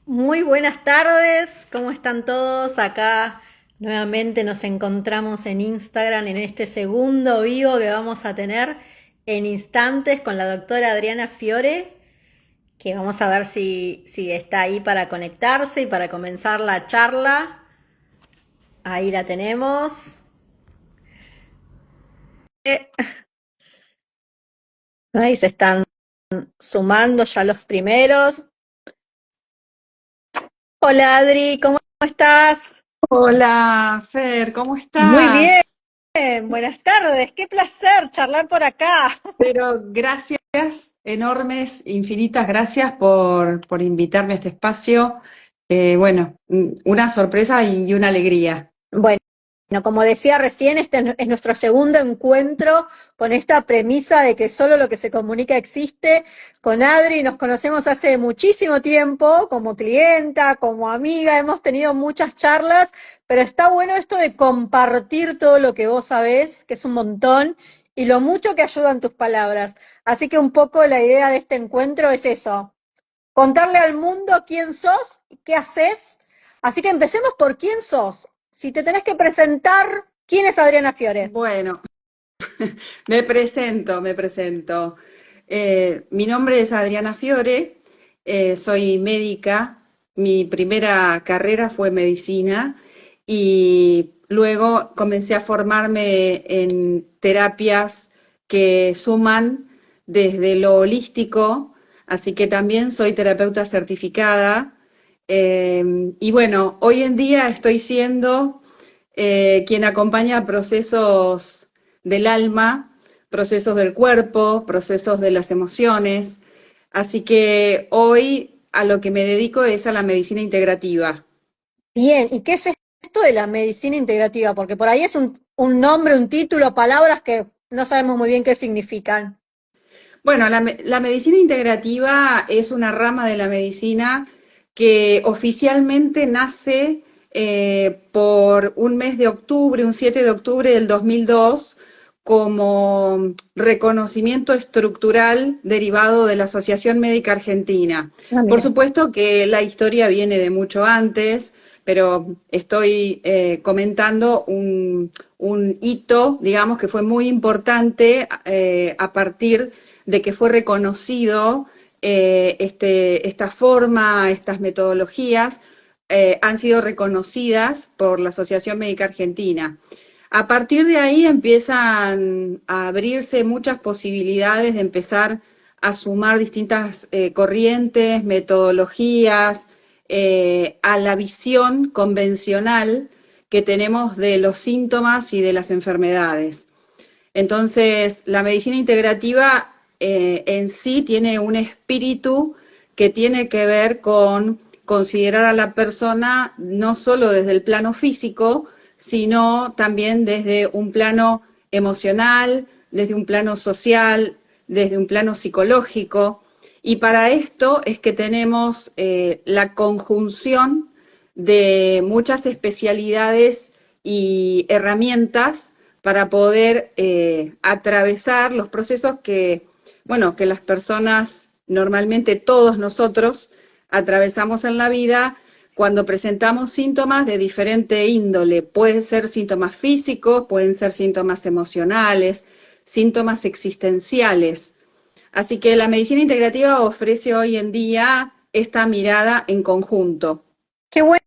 Muy buenas tardes, ¿cómo están todos? Acá nuevamente nos encontramos en Instagram en este segundo vivo que vamos a tener en instantes con la doctora Adriana Fiore, que vamos a ver si está ahí para conectarse y para comenzar la charla. Ahí la tenemos. Ahí se están sumando ya los primeros. Hola Adri, ¿cómo estás? Hola, Fer, ¿cómo Muy bien, estás? buenas tardes, qué placer charlar por acá. Pero gracias, enormes, infinitas gracias por invitarme a este espacio. Bueno, una sorpresa y una alegría. Bueno, como decía recién, este es nuestro segundo encuentro con esta premisa de que solo lo que se comunica existe. Con Adri nos conocemos hace muchísimo tiempo, como clienta, como amiga, hemos tenido muchas charlas, pero está bueno esto de compartir todo lo que vos sabés, que es un montón, y lo mucho que ayudan tus palabras. Así que un poco la idea de este encuentro es eso, contarle al mundo quién sos, qué haces. Así que empecemos por quién sos. Si te tenés que presentar, ¿quién es Adriana Fiore? Bueno, me presento. Mi nombre es Adriana Fiore, soy médica, mi primera carrera fue medicina y luego comencé a formarme en terapias que suman desde lo holístico, así que también soy terapeuta certificada. Y bueno, hoy en día estoy siendo quien acompaña procesos del alma, procesos del cuerpo, procesos de las emociones. Así que hoy a lo que me dedico es a la medicina integrativa. Bien, ¿y qué es esto de la medicina integrativa? Porque por ahí es un nombre, un título, palabras que no sabemos muy bien qué significan. Bueno, la medicina integrativa es una rama de la medicina que oficialmente nace por un mes de octubre, un 7 de octubre del 2002, como reconocimiento estructural derivado de la Asociación Médica Argentina. Ah, Por mira. supuesto que la historia viene de mucho antes, pero estoy comentando un hito, digamos, que fue muy importante a partir de que fue reconocido esta forma, estas metodologías, han sido reconocidas por la Asociación Médica Argentina. A partir de ahí empiezan a abrirse muchas posibilidades de empezar a sumar distintas corrientes, metodologías, a la visión convencional que tenemos de los síntomas y de las enfermedades. Entonces, la medicina integrativa en sí tiene un espíritu que tiene que ver con considerar a la persona no solo desde el plano físico, sino también desde un plano emocional, desde un plano social, desde un plano psicológico. Y para esto es que tenemos la conjunción de muchas especialidades y herramientas para poder atravesar los procesos que, bueno, que las personas, normalmente todos nosotros, atravesamos en la vida cuando presentamos síntomas de diferente índole. Pueden ser síntomas físicos, pueden ser síntomas emocionales, síntomas existenciales. Así que la medicina integrativa ofrece hoy en día esta mirada en conjunto. Qué bueno,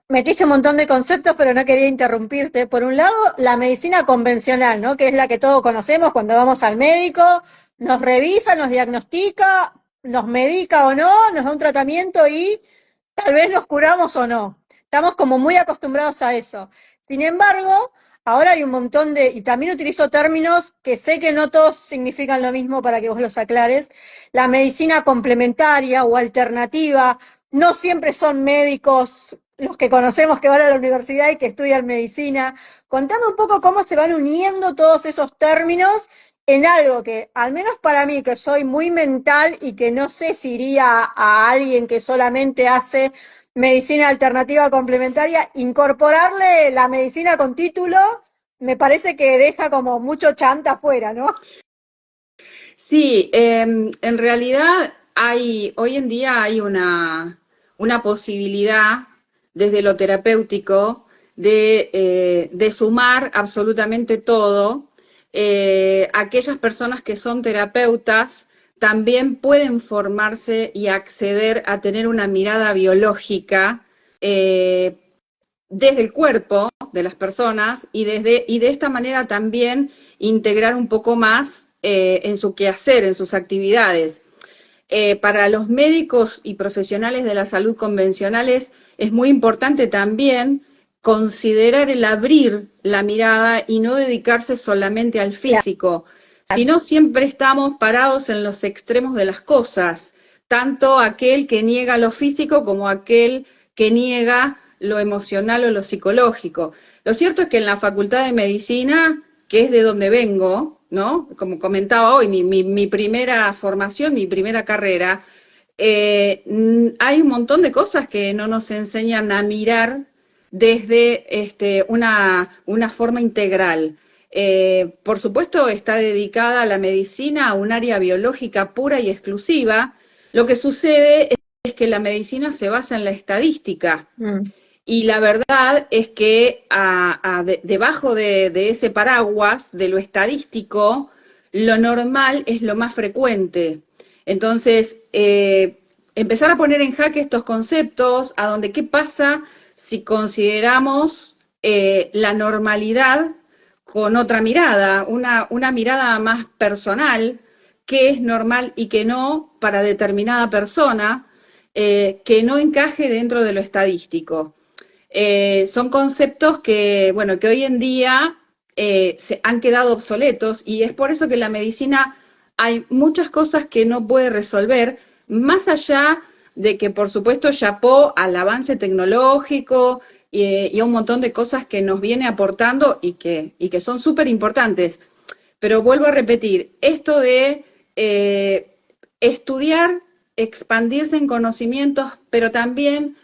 metiste un montón de conceptos, pero no quería interrumpirte. Por un lado, la medicina convencional, ¿no? Que es la que todos conocemos cuando vamos al médico, nos revisa, nos diagnostica, nos medica o no, nos da un tratamiento y tal vez nos curamos o no. Estamos como muy acostumbrados a eso. Sin embargo, ahora hay un montón y también utilizo términos que sé que no todos significan lo mismo para que vos los aclares. La medicina complementaria o alternativa, no siempre son médicos los que conocemos que van a la universidad y que estudian medicina. Contame un poco cómo se van uniendo todos esos términos en algo que, al menos para mí, que soy muy mental y que no sé si iría a alguien que solamente hace medicina alternativa complementaria, incorporarle la medicina con título, me parece que deja como mucho chanta afuera, ¿no? Sí, en realidad hay, hoy en día hay una posibilidad desde lo terapéutico de sumar absolutamente todo. Aquellas personas que son terapeutas también pueden formarse y acceder a tener una mirada biológica desde el cuerpo de las personas y de esta manera también integrar un poco más en su quehacer, en sus actividades. Para los médicos y profesionales de la salud convencionales es muy importante también considerar el abrir la mirada y no dedicarse solamente al físico, sino siempre estamos parados en los extremos de las cosas, tanto aquel que niega lo físico como aquel que niega lo emocional o lo psicológico. Lo cierto es que en la Facultad de Medicina, que es de donde vengo, ¿no? Como comentaba hoy, mi primera formación, mi primera carrera, hay un montón de cosas que no nos enseñan a mirar desde una forma integral. Por supuesto, está dedicada a la medicina, a un área biológica pura y exclusiva. Lo que sucede es que la medicina se basa en la estadística. Y la verdad es que debajo de ese paraguas, de lo estadístico, lo normal es lo más frecuente. Entonces, empezar a poner en jaque estos conceptos, a donde qué pasa si consideramos la normalidad con otra mirada, una mirada más personal, qué es normal y qué no para determinada persona, que no encaje dentro de lo estadístico. Son conceptos que, bueno, que hoy en día se han quedado obsoletos y es por eso que la medicina hay muchas cosas que no puede resolver, más allá de que, por supuesto, chapó al avance tecnológico y a un montón de cosas que nos viene aportando y que son súper importantes. Pero vuelvo a repetir, esto de estudiar, expandirse en conocimientos, pero también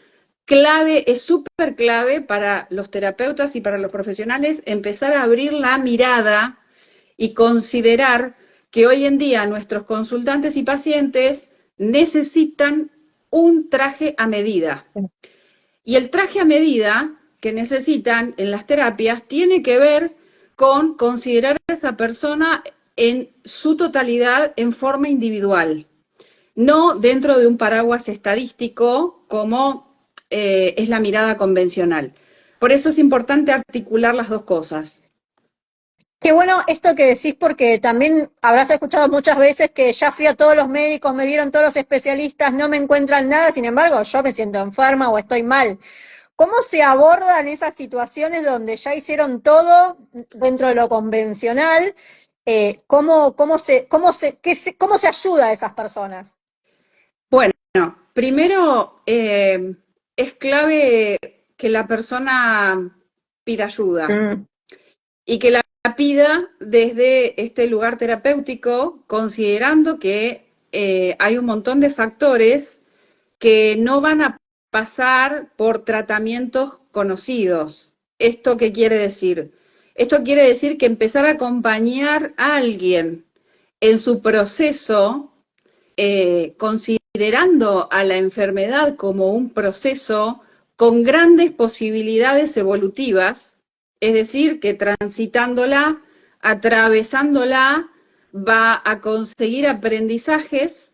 clave, es súper clave para los terapeutas y para los profesionales empezar a abrir la mirada y considerar que hoy en día nuestros consultantes y pacientes necesitan un traje a medida. Y el traje a medida que necesitan en las terapias tiene que ver con considerar a esa persona en su totalidad en forma individual, no dentro de un paraguas estadístico como es la mirada convencional. Por eso es importante articular las dos cosas. Qué bueno esto que decís, porque también habrás escuchado muchas veces que ya fui a todos los médicos, me vieron todos los especialistas, no me encuentran nada, sin embargo, yo me siento enferma o estoy mal. ¿Cómo se abordan esas situaciones donde ya hicieron todo dentro de lo convencional? ¿Cómo se ayuda a esas personas? Bueno, primero es clave que la persona pida ayuda y que la pida desde este lugar terapéutico, considerando que hay un montón de factores que no van a pasar por tratamientos conocidos. ¿Esto qué quiere decir? Esto quiere decir que empezar a acompañar a alguien en su proceso, considerando a la enfermedad como un proceso con grandes posibilidades evolutivas, es decir, que transitándola, atravesándola, va a conseguir aprendizajes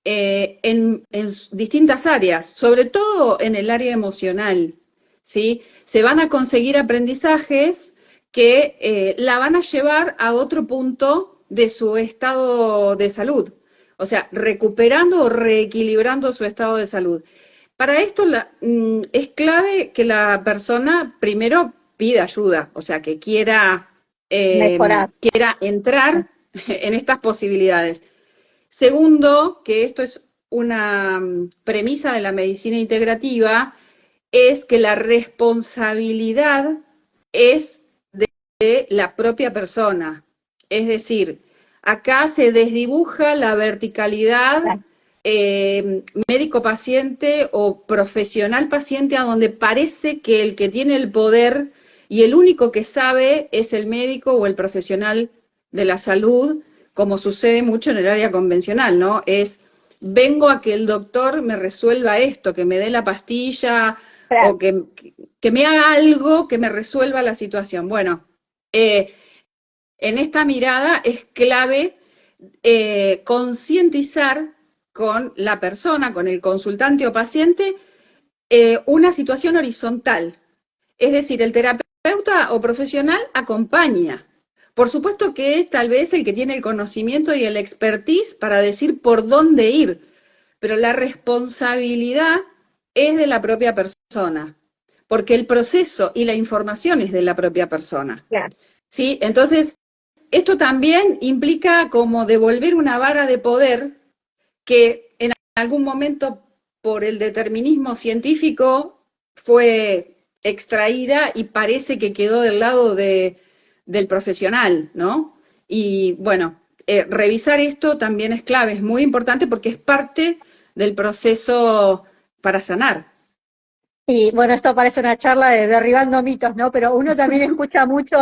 en distintas áreas, sobre todo en el área emocional, ¿sí? Se van a conseguir aprendizajes que la van a llevar a otro punto de su estado de salud, o sea, recuperando o reequilibrando su estado de salud. Para esto es clave que la persona primero pida ayuda, o sea, que quiera entrar en estas posibilidades. Segundo, que esto es una premisa de la medicina integrativa, es que la responsabilidad es de la propia persona. Es decir, acá se desdibuja la verticalidad médico-paciente o profesional-paciente, a donde parece que el que tiene el poder y el único que sabe es el médico o el profesional de la salud, como sucede mucho en el área convencional, ¿no? Es vengo a que el doctor me resuelva esto, que me dé la pastilla o Claro. que me haga algo que me resuelva la situación. Bueno, eh, en esta mirada es clave concientizar con la persona, con el consultante o paciente, una situación horizontal. Es decir, el terapeuta o profesional acompaña. Por supuesto que es tal vez el que tiene el conocimiento y el expertise para decir por dónde ir, pero la responsabilidad es de la propia persona, porque el proceso y la información es de la propia persona. Claro. ¿Sí? Entonces, esto también implica como devolver una vara de poder que en algún momento por el determinismo científico fue extraída y parece que quedó del lado del profesional, ¿no? Y bueno, revisar esto también es clave, es muy importante porque es parte del proceso para sanar. Y bueno, esto parece una charla de derribando mitos, ¿no? Pero uno también escucha mucho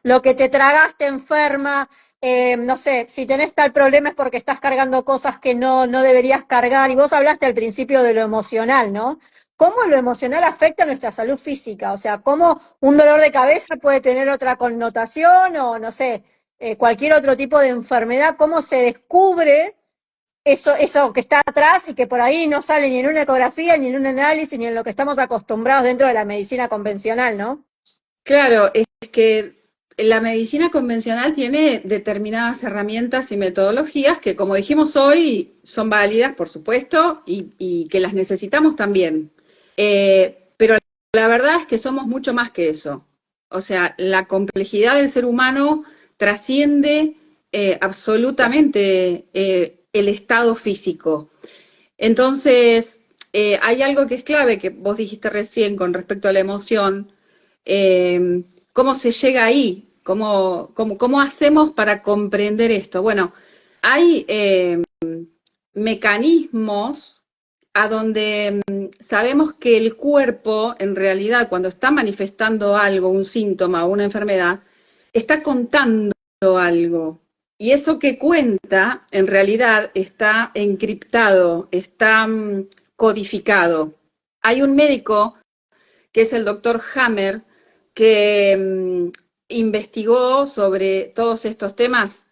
lo que te tragaste enferma, no sé, si tenés tal problema es porque estás cargando cosas que no deberías cargar. Y vos hablaste al principio de lo emocional, ¿no? ¿Cómo lo emocional afecta a nuestra salud física? O sea, ¿cómo un dolor de cabeza puede tener otra connotación o, no sé, cualquier otro tipo de enfermedad? ¿Cómo se descubre eso que está atrás y que por ahí no sale ni en una ecografía, ni en un análisis, ni en lo que estamos acostumbrados dentro de la medicina convencional, ¿no? Claro, es que la medicina convencional tiene determinadas herramientas y metodologías que, como dijimos hoy, son válidas, por supuesto, y que las necesitamos también. Pero la verdad es que somos mucho más que eso. O sea, la complejidad del ser humano trasciende absolutamente el estado físico. Entonces, hay algo que es clave, que vos dijiste recién con respecto a la emoción. ¿Cómo se llega ahí? ¿Cómo hacemos para comprender esto? Bueno, hay mecanismos a donde sabemos que el cuerpo, en realidad, cuando está manifestando algo, un síntoma o una enfermedad, está contando algo. Y eso que cuenta, en realidad, está encriptado, está codificado. Hay un médico que es el doctor Hammer, que investigó sobre todos estos temas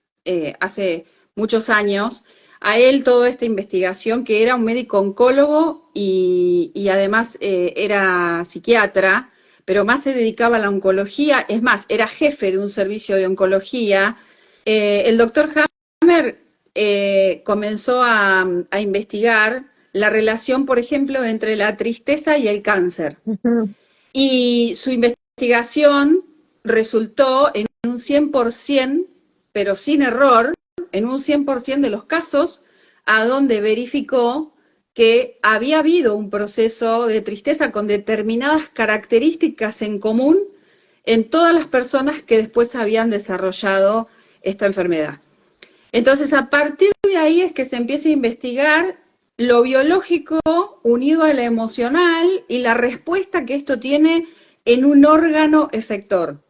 hace muchos años. A él toda esta investigación, que era un médico oncólogo y además era psiquiatra, pero más se dedicaba a la oncología, es más, era jefe de un servicio de oncología. El doctor Hammer comenzó a investigar la relación, por ejemplo, entre la tristeza y el cáncer. Ujú. Y su investigación resultó en un 100%, pero sin error, en un 100% de los casos, a donde verificó que había habido un proceso de tristeza con determinadas características en común en todas las personas que después habían desarrollado esta enfermedad. Entonces, a partir de ahí es que se empieza a investigar lo biológico unido a lo emocional y la respuesta que esto tiene en un órgano efector.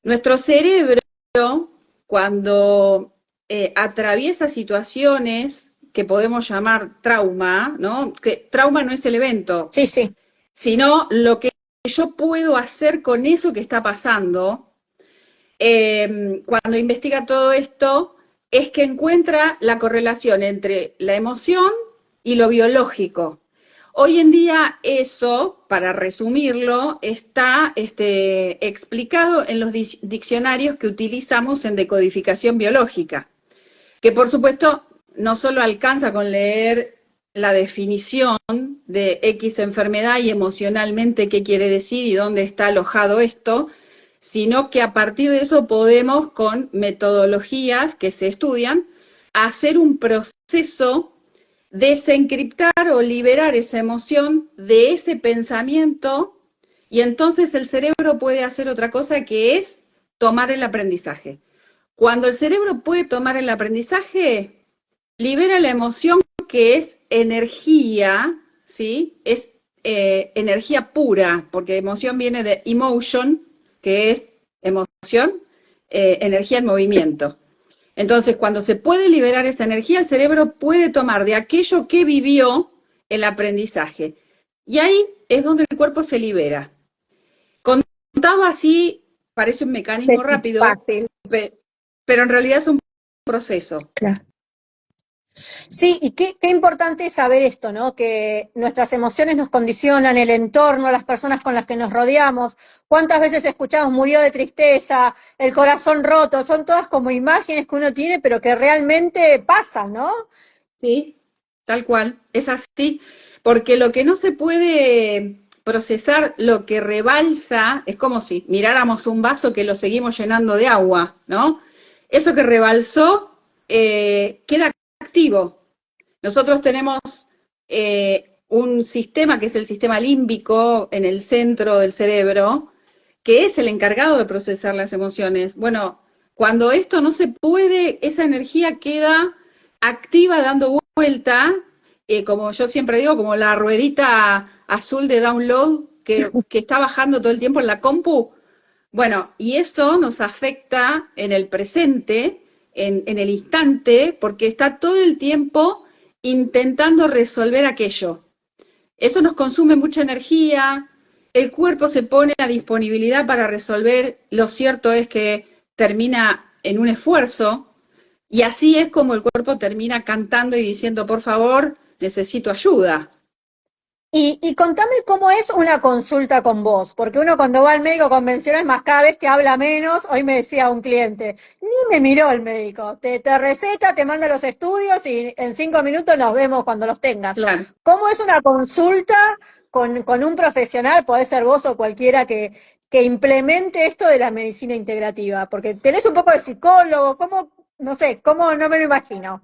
Nuestro cerebro, cuando atraviesa situaciones que podemos llamar trauma, ¿no? Que trauma no es el evento, Sí, sí. sino lo que yo puedo hacer con eso que está pasando. Cuando investiga todo esto, es que encuentra la correlación entre la emoción y lo biológico. Hoy en día eso, para resumirlo, está explicado en los diccionarios que utilizamos en decodificación biológica, que por supuesto no solo alcanza con leer la definición de X enfermedad y emocionalmente qué quiere decir y dónde está alojado esto, sino que a partir de eso podemos, con metodologías que se estudian, hacer un proceso, desencriptar o liberar esa emoción de ese pensamiento, y entonces el cerebro puede hacer otra cosa, que es tomar el aprendizaje. Cuando el cerebro puede tomar el aprendizaje, libera la emoción, que es energía, ¿sí? Es energía pura, porque emoción viene de emotion, que es emoción, energía en movimiento. Entonces, cuando se puede liberar esa energía, el cerebro puede tomar de aquello que vivió el aprendizaje. Y ahí es donde el cuerpo se libera. Contado así, parece un mecanismo Es rápido, fácil. pero en realidad es un proceso. Claro. Sí, y qué importante es saber esto, ¿no? Que nuestras emociones nos condicionan, el entorno, las personas con las que nos rodeamos. ¿Cuántas veces escuchamos murió de tristeza, el corazón roto? Son todas como imágenes que uno tiene, pero que realmente pasan, ¿no? Sí, tal cual, es así, porque lo que no se puede procesar, lo que rebalsa, es como si miráramos un vaso que lo seguimos llenando de agua, ¿no? Eso que rebalsó queda activo. Nosotros tenemos un sistema que es el sistema límbico en el centro del cerebro, que es el encargado de procesar las emociones. Bueno, cuando esto no se puede, esa energía queda activa dando vuelta, como yo siempre digo, como la ruedita azul de download que está bajando todo el tiempo en la compu. Bueno, y eso nos afecta en el presente, en el instante, porque está todo el tiempo intentando resolver aquello. Eso nos consume mucha energía, el cuerpo se pone a disponibilidad para resolver, lo cierto es que termina en un esfuerzo, y así es como el cuerpo termina cantando y diciendo, por favor, necesito ayuda. Y contame cómo es una consulta con vos, porque uno cuando va al médico convencional, más cada vez que habla menos, hoy me decía un cliente, ni me miró el médico, te receta, te manda los estudios y en 5 minutos nos vemos cuando los tengas. Claro. ¿Cómo es una consulta con un profesional, podés ser vos o cualquiera que implemente esto de la medicina integrativa? Porque tenés un poco de psicólogo, ¿cómo, no sé, cómo no me lo imagino?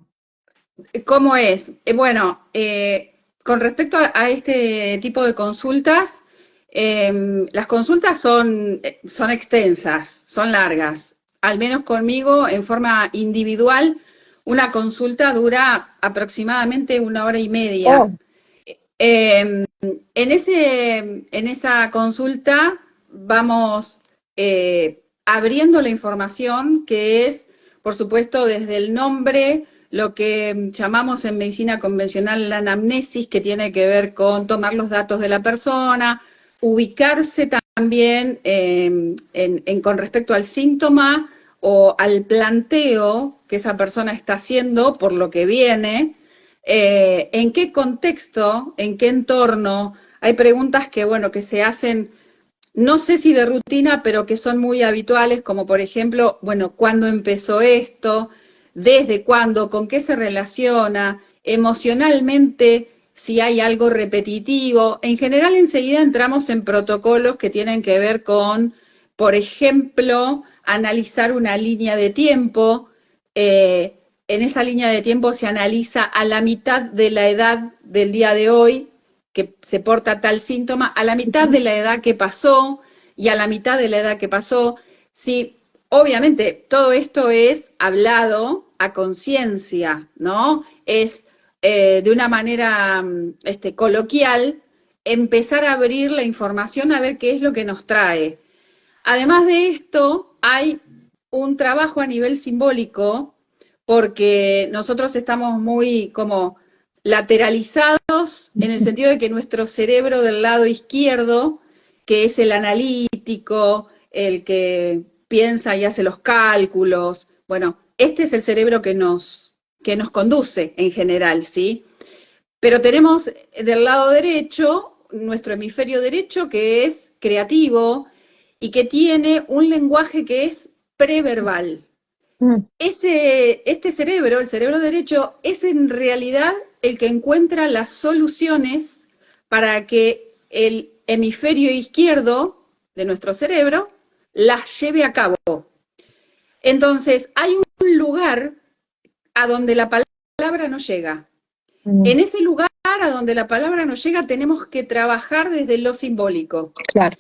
¿Cómo es? Bueno, con respecto a este tipo de consultas, las consultas son extensas, son largas. Al menos conmigo, en forma individual, una consulta dura aproximadamente 1 hora y media. Oh. En esa consulta vamos abriendo la información que es, por supuesto, desde el nombre, lo que llamamos en medicina convencional la anamnesis, que tiene que ver con tomar los datos de la persona, ubicarse también con respecto al síntoma o al planteo que esa persona está haciendo por lo que viene, en qué contexto, en qué entorno. Hay preguntas que, bueno, que se hacen, no sé si de rutina, pero que son muy habituales, como por ejemplo, bueno, ¿cuándo empezó esto? ¿Desde cuándo? ¿Con qué se relaciona? Emocionalmente, si hay algo repetitivo. En general, enseguida entramos en protocolos que tienen que ver con, por ejemplo, analizar una línea de tiempo. En esa línea de tiempo se analiza a la mitad de la edad del día de hoy que se porta tal síntoma, a la mitad de la edad que pasó y a la mitad de la edad que pasó. Sí, obviamente todo esto es hablado a conciencia, ¿no? Es de una manera coloquial empezar a abrir la información a ver qué es lo que nos trae. Además de esto, hay un trabajo a nivel simbólico porque nosotros estamos muy como lateralizados en el sentido de que nuestro cerebro del lado izquierdo, que es el analítico, el que piensa y hace los cálculos, bueno, este es el cerebro que nos conduce en general, ¿sí? Pero tenemos del lado derecho, nuestro hemisferio derecho, que es creativo y que tiene un lenguaje que es preverbal. Mm. Este cerebro, el cerebro derecho, es en realidad el que encuentra las soluciones para que el hemisferio izquierdo de nuestro cerebro las lleve a cabo. Entonces, hay un lugar a donde la palabra no llega. Mm. En ese lugar a donde la palabra no llega, tenemos que trabajar desde lo simbólico. Claro.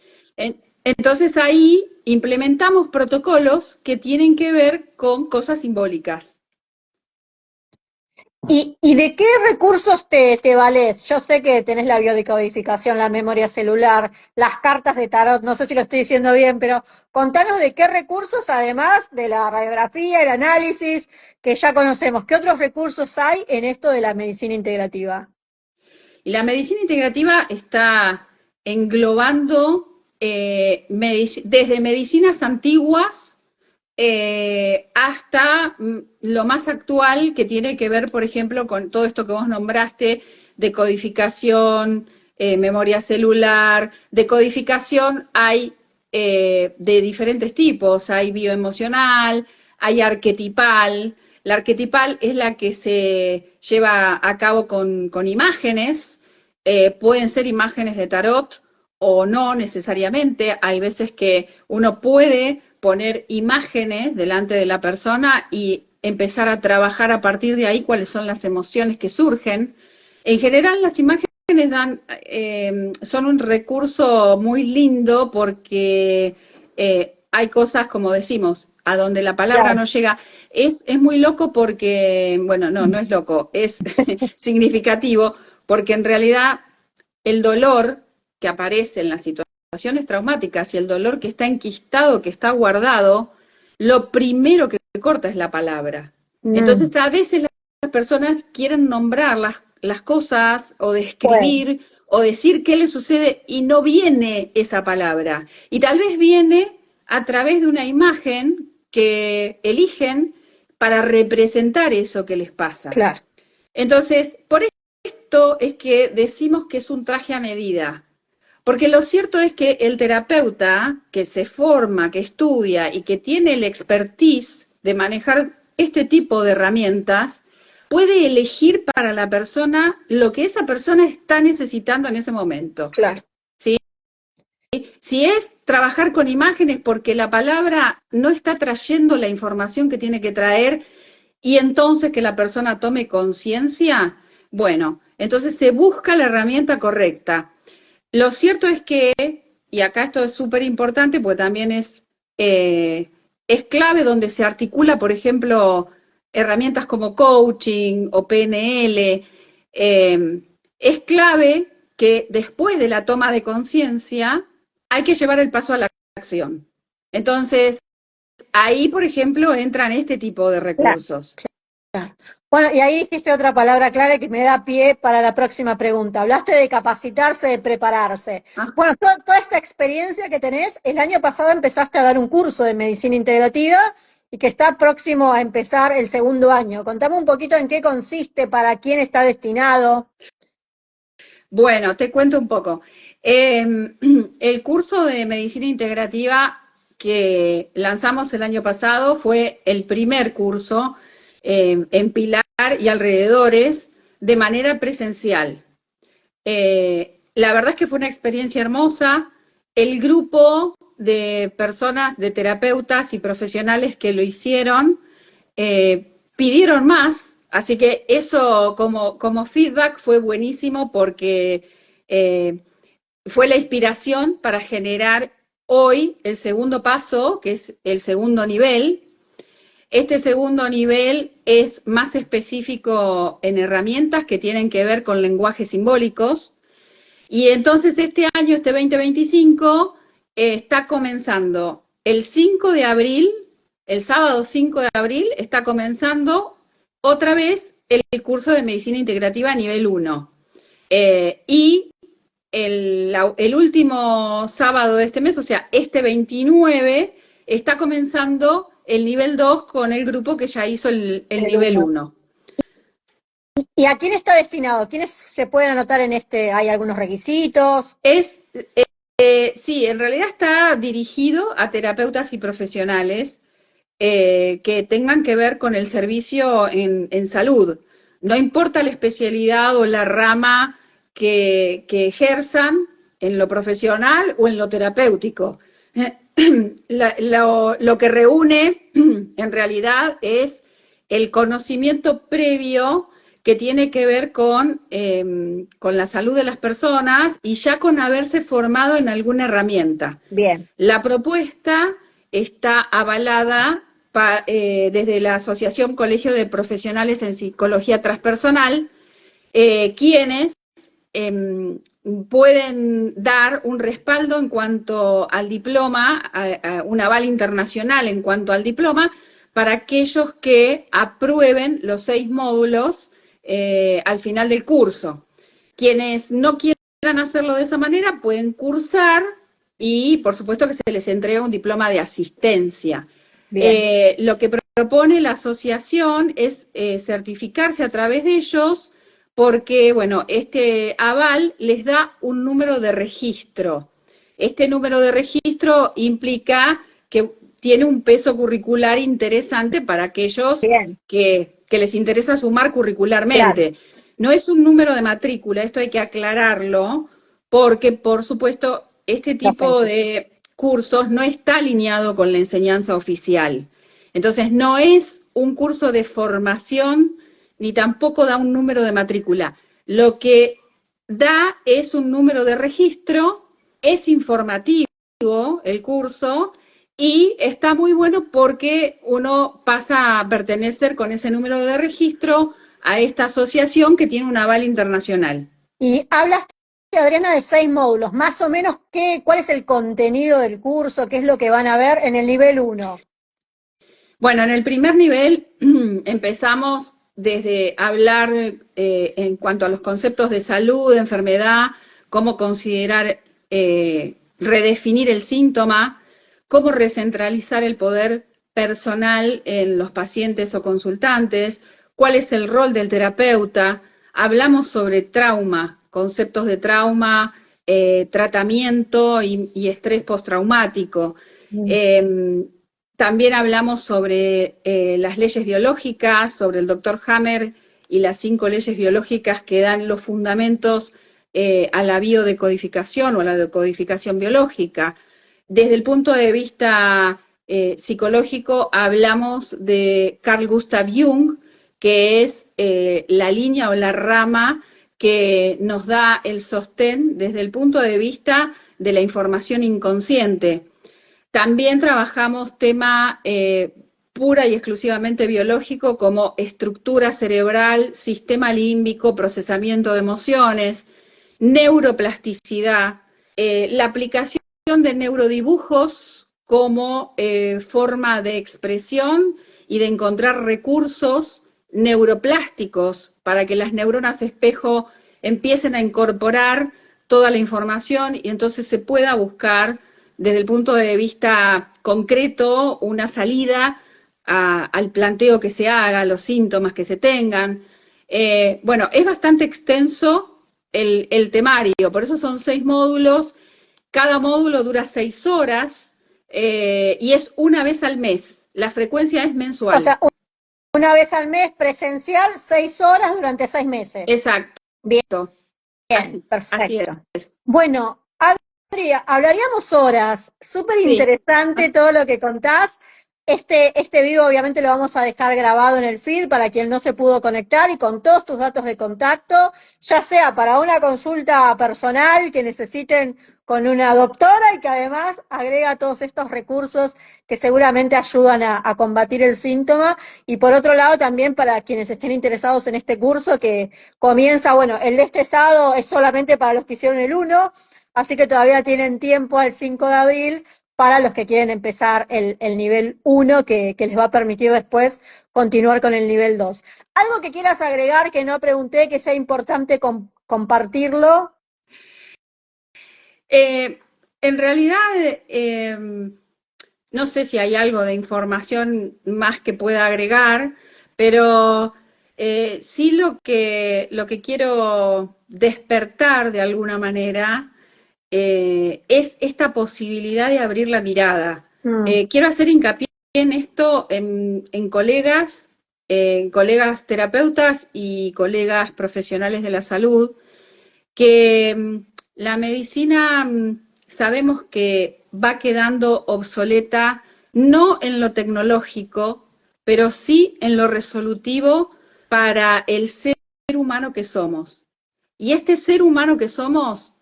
Entonces ahí implementamos protocolos que tienen que ver con cosas simbólicas. ¿Y de qué recursos te valés? Yo sé que tenés la biodecodificación, la memoria celular, las cartas de tarot, no sé si lo estoy diciendo bien, pero contanos de qué recursos, además de la radiografía, el análisis, que ya conocemos, ¿qué otros recursos hay en esto de la medicina integrativa? Y la medicina integrativa está englobando desde medicinas antiguas hasta lo más actual que tiene que ver, por ejemplo, con todo esto que vos nombraste de codificación, memoria celular. De codificación hay de diferentes tipos, hay bioemocional, hay arquetipal. La arquetipal es la que se lleva a cabo con imágenes, pueden ser imágenes de tarot o no necesariamente. Hay veces que uno puede poner imágenes delante de la persona y empezar a trabajar a partir de ahí cuáles son las emociones que surgen. En general, las imágenes son un recurso muy lindo porque hay cosas, como decimos, a donde la palabra Claro. no llega. Es muy loco porque, bueno, no es loco, es significativo porque en realidad el dolor que aparece en las situaciones traumáticas y el dolor que está enquistado, que está guardado, lo primero que corta es la palabra. Mm, Entonces, a veces las personas quieren nombrar las cosas o bueno, describir o decir qué le sucede y no viene esa palabra. Y tal vez viene a través de una imagen que eligen para representar eso que les pasa. claro. Entonces, por esto es que decimos que es un traje a medida, porque lo cierto es que el terapeuta que se forma, que estudia y que tiene el expertise de manejar este tipo de herramientas, puede elegir para la persona lo que esa persona está necesitando en ese momento. Claro. ¿Sí? Si es trabajar con imágenes porque la palabra no está trayendo la información que tiene que traer y entonces que la persona tome conciencia, bueno, entonces se busca la herramienta correcta. Lo cierto es que, y acá esto es súper importante, porque también es clave donde se articula, por ejemplo, herramientas como coaching o PNL, es clave que después de la toma de conciencia hay que llevar el paso a la acción. Entonces, ahí, por ejemplo, entran este tipo de Claro. recursos. Bueno, y ahí dijiste otra palabra clave que me da pie para la próxima pregunta. Hablaste de capacitarse, de prepararse. Ah, Bueno, toda esta experiencia que tenés, el año pasado empezaste a dar un curso de medicina integrativa y que está próximo a empezar el segundo año. Contame un poquito en qué consiste, para quién está destinado. bueno, te cuento un poco. El curso de medicina integrativa que lanzamos el año pasado fue el primer curso en Pilar y alrededores de manera presencial. La verdad es que fue una experiencia hermosa. El grupo de personas, de terapeutas y profesionales que lo hicieron, pidieron más, así que eso como feedback fue buenísimo porque eh, fue la inspiración para generar hoy el segundo paso, que es el segundo nivel. Este segundo nivel es más específico en herramientas que tienen que ver con lenguajes simbólicos. Y entonces este año, este 2025, está comenzando el 5 de abril, el sábado 5 de abril, está comenzando otra vez el curso de medicina integrativa a nivel 1. Y el último sábado de este mes, o sea, este 29, está comenzando el nivel 2 con el grupo que ya hizo el El nivel uno. 1. ¿Y a quién está destinado? ¿Quiénes se pueden anotar en este? ¿Hay algunos requisitos? Es sí, en realidad está dirigido a terapeutas y profesionales que tengan que ver con el servicio en salud. No importa la especialidad o la rama que ejerzan en lo profesional o en lo terapéutico. Lo que reúne en realidad es el conocimiento previo que tiene que ver con la salud de las personas y ya con haberse formado en alguna herramienta. Bien. La propuesta está avalada desde la Asociación Colegio de Profesionales en Psicología Transpersonal, quienes pueden dar un respaldo en cuanto al diploma, un aval internacional en cuanto al diploma, para aquellos que aprueben los 6 módulos al final del curso. Quienes no quieran hacerlo de esa manera pueden cursar y, por supuesto, que se les entrega un diploma de asistencia. Lo que propone la asociación es certificarse a través de ellos, porque, bueno, este aval les da un número de registro. Este número de registro implica que tiene un peso curricular interesante para aquellos que les interesa sumar curricularmente. Claro. No es un número de matrícula, esto hay que aclararlo, porque, por supuesto, este tipo de cursos no está alineado con la enseñanza oficial. Entonces, no es un curso de formación ni tampoco da un número de matrícula. Lo que da es un número de registro, es informativo el curso y está muy bueno porque uno pasa a pertenecer con ese número de registro a esta asociación que tiene un aval internacional. Y hablaste, Adriana, de 6 módulos. Más o menos, ¿cuál es el contenido del curso? ¿Qué es lo que van a ver en el nivel 1? Bueno, en el primer nivel empezamos desde hablar en cuanto a los conceptos de salud, de enfermedad, cómo considerar, redefinir el síntoma, cómo recentralizar el poder personal en los pacientes o consultantes, cuál es el rol del terapeuta. Hablamos sobre trauma, conceptos de trauma, tratamiento y estrés postraumático. También hablamos sobre las leyes biológicas, sobre el doctor Hammer y las 5 leyes biológicas que dan los fundamentos a la biodecodificación o a la decodificación biológica. Desde el punto de vista psicológico hablamos de Carl Gustav Jung, que es la línea o la rama que nos da el sostén desde el punto de vista de la información inconsciente. También trabajamos tema pura y exclusivamente biológico como estructura cerebral, sistema límbico, procesamiento de emociones, neuroplasticidad, la aplicación de neurodibujos como forma de expresión y de encontrar recursos neuroplásticos para que las neuronas espejo empiecen a incorporar toda la información y entonces se pueda buscar desde el punto de vista concreto una salida al planteo que se haga, a los síntomas que se tengan. Bueno, es bastante extenso el temario, por eso son 6 módulos, cada módulo dura 6 horas y es una vez al mes, la frecuencia es mensual. O sea, una vez al mes presencial, 6 horas durante 6 meses. Exacto. Bien, perfecto. Así bueno, Adri, hablaríamos horas, súper interesante todo lo que contás. Este video obviamente lo vamos a dejar grabado en el feed para quien no se pudo conectar y con todos tus datos de contacto, ya sea para una consulta personal que necesiten con una doctora y que además agrega todos estos recursos que seguramente ayudan a combatir el síntoma, y por otro lado también para quienes estén interesados en este curso que comienza, bueno, el de este sábado es solamente para los que hicieron el 1, así que todavía tienen tiempo al 5 de abril para los que quieren empezar el nivel 1, que les va a permitir después continuar con el nivel 2. ¿Algo que quieras agregar que no pregunté, que sea importante compartirlo? En realidad, no sé si hay algo de información más que pueda agregar, pero sí lo que quiero despertar de alguna manera es esta posibilidad de abrir la mirada. Quiero hacer hincapié en esto en colegas terapeutas y colegas profesionales de la salud, que la medicina sabemos que va quedando obsoleta, no en lo tecnológico, pero sí en lo resolutivo para el ser humano que somos. Y este ser humano que somos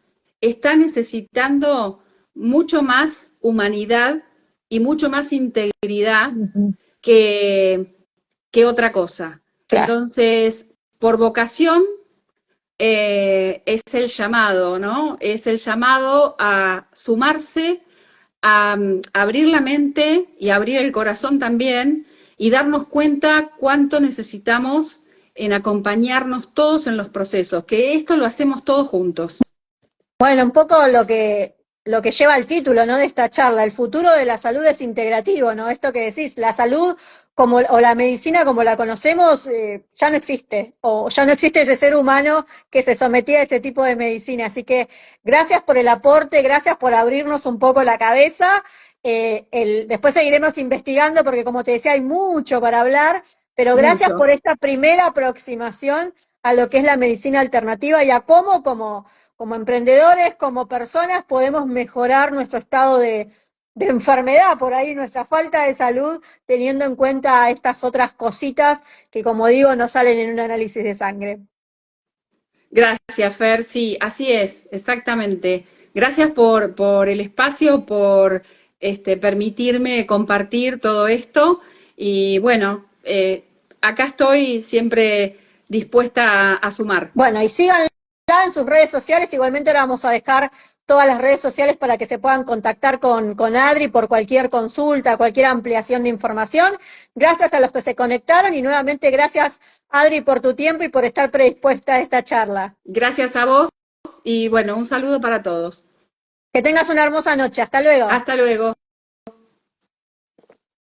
está necesitando mucho más humanidad y mucho más integridad que, que otra cosa. Claro. Entonces, por vocación, es el llamado, ¿no? Es el llamado a sumarse, a abrir la mente y abrir el corazón también y darnos cuenta cuánto necesitamos en acompañarnos todos en los procesos, que esto lo hacemos todos juntos. Bueno, un poco lo que lleva el título, ¿no? De esta charla, el futuro de la salud es integrativo, ¿no? Esto que decís, la salud como, o la medicina como la conocemos, ya no existe, o ya no existe ese ser humano que se sometía a ese tipo de medicina. Así que gracias por el aporte, gracias por abrirnos un poco la cabeza. Después seguiremos investigando porque, como te decía, hay mucho para hablar, pero gracias Mucho. por esta primera aproximación a lo que es la medicina alternativa y a cómo, como emprendedores, como personas, podemos mejorar nuestro estado de enfermedad, por ahí nuestra falta de salud, teniendo en cuenta estas otras cositas que, como digo, no salen en un análisis de sangre. Gracias, Fer. Sí, así es, exactamente. Gracias por el espacio, por permitirme compartir todo esto. Y bueno, acá estoy siempre dispuesta a sumar. Bueno, y síganla en sus redes sociales. Igualmente ahora vamos a dejar todas las redes sociales para que se puedan contactar con Adri por cualquier consulta, cualquier ampliación de información. Gracias a los que se conectaron y nuevamente gracias, Adri, por tu tiempo y por estar predispuesta a esta charla. Gracias a vos y bueno, un saludo para todos. Que tengas una hermosa noche. Hasta luego. Hasta luego.